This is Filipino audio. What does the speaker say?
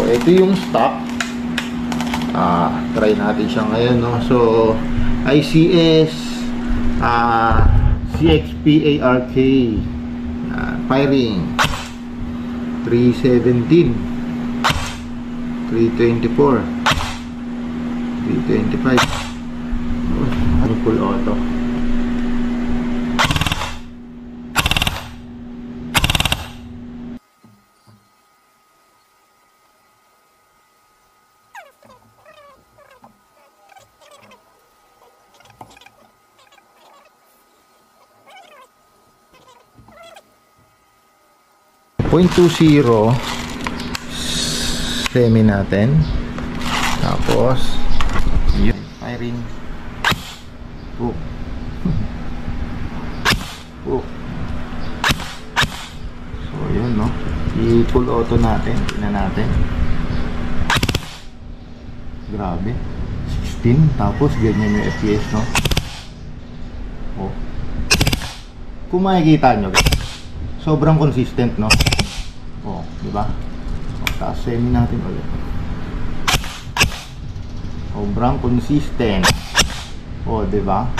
ito yung stock. Try natin siya ngayon, no? So, ICS CXP ARK firing 317, 324, 325. Ano, full auto. .20 semi natin, tapos yun, firing. So yun, no, i-full auto natin, tingnan natin. Grabe, 16, tapos ganyan yung FPS, no. Kung makikita nyo, sobrang consistent, no. Diba? Taas semi natin ulit. Sobrang consistent. Diba?